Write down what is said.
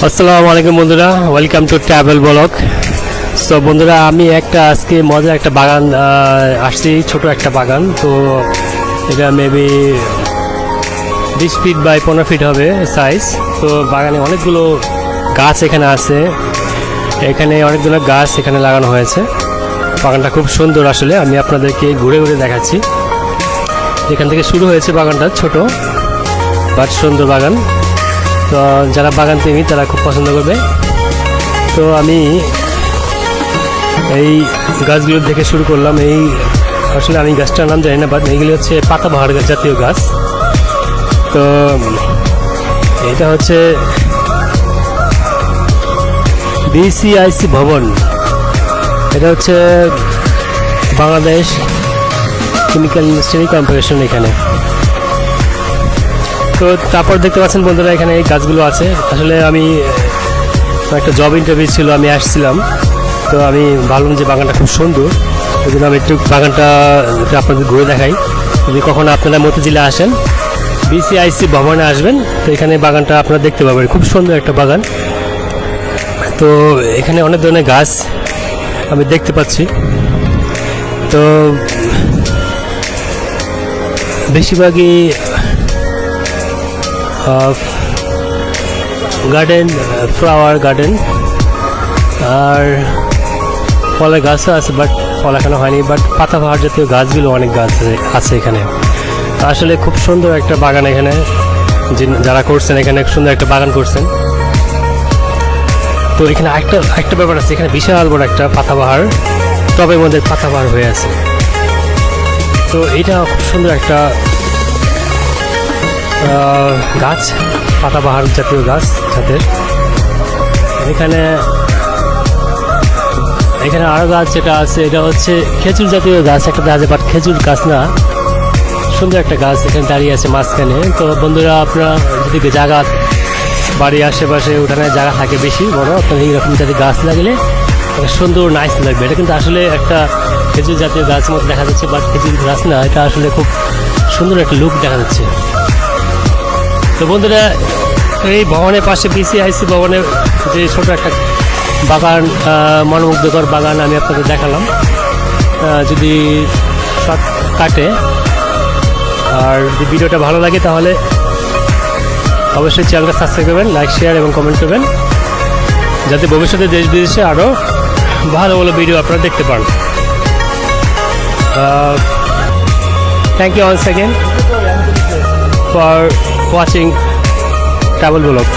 আসসালামু আলাইকুম বন্ধুরা, welcome to travel blog. So বন্ধুরা, আমি আজকে মজার একটা বাগান আসছি, ছোট একটা বাগান। তো এটা মেবি 20 ফিট বাই 15 ফিট হবে সাইজ। তো বাগানে অনেকগুলো গাছ এখানে আছে, এখানে অনেকগুলো গাছ এখানে লাগানো হয়েছে। বাগানটা খুব সুন্দর, আসলে আমি আপনাদেরকে ঘুরে ঘুরে দেখাচ্ছি। এখান থেকে শুরু হয়েছে বাগানটা, ছোট বাট সুন্দর বাগান। তো যারা বাগান প্রেমী তারা খুব পছন্দ করবে। তো আমি এই গাছগুলো দেখে শুরু করলাম। আসলে আমি গাছটার নাম জানি না, বাট এইগুলি হচ্ছে পাতাবাহার জাতীয় গাছ। তো এটা হচ্ছে BCIC ভবন, এটা হচ্ছে বাংলাদেশ কেমিক্যাল ইন্ডাস্ট্রি কর্পোরেশন এখানে। তো তারপর দেখতে পাচ্ছেন বন্ধুরা, এখানে এই গাছগুলো আছে। আসলে আমি একটা জব ইন্টারভিউ ছিল, আমি আসছিলাম। তো আমি ভাবলাম যে বাগানটা খুব সুন্দর, ওই জন্য আমি একটু বাগানটা আপনাদের ঘুরে দেখাই। যদি কখনো আপনারা মতিঝিলে আসেন, BCIC ভবনে আসবেন, তো এখানে বাগানটা আপনারা দেখতে পাবেন। খুব সুন্দর একটা বাগান। তো এখানে অনেক ধরনের গাছ আমি দেখতে পাচ্ছি। তো বেশিরভাগই গার্ডেন, ফ্লাওয়ার গার্ডেন, আর ফলের গাছও আছে, বাট ফল এখনো হয়নি। বাট পাতাবাহার জাতীয় গাছগুলো অনেক গাছ আছে এখানে। আসলে খুব সুন্দর একটা বাগান এখানে, যারা করছেন এখানে সুন্দর একটা বাগান করছেন। তো এখানে একটা ব্যাপার আছে, এখানে বিশাল বড় একটা পাতাবাহার, টবের মধ্যে পাতাবাহার হয়ে আছে। তো এটা খুব সুন্দর একটা গাছ, পাতাবাহার জাতীয় গাছ জাতের। এখানে আরো গাছ যেটা আছে, এটা হচ্ছে খেজুর জাতীয় গাছ একটা আছে, বাট খেজুর গাছ না, সুন্দর একটা গাছ এখানে দাঁড়িয়ে আছে মাঝখানে। তো বন্ধুরা, আপনারা যদি জায়গা, বাড়ির আশেপাশে উঠানে জায়গা থাকে বেশি বড়, আপনারা এইরকম জাতীয় গাছ লাগলে সুন্দর নাইস লাগবে। এটা কিন্তু আসলে একটা খেজুর জাতীয় গাছ মতো দেখা যাচ্ছে, বাট খেজুর গাছ না, এটা আসলে খুব সুন্দর একটা লুক দেখা যাচ্ছে। তো বন্ধুরা, এই ভবনের পাশে BCIC ভবনের যে ছোট একটা বাগান, মনোমুগ্ধকর বাগান আমি আপনাদের দেখালাম। যদি শর্ট কাটে আর যদি ভিডিওটা ভালো লাগে, তাহলে অবশ্যই চ্যানেলটা সাবস্ক্রাইব করবেন, লাইক, শেয়ার এবং কমেন্ট করবেন, যাতে ভবিষ্যতে দেশ বিদেশে আরও ভালো ভালো ভিডিও আপনারা দেখতে পান। Thank you once again for watching travel vlog.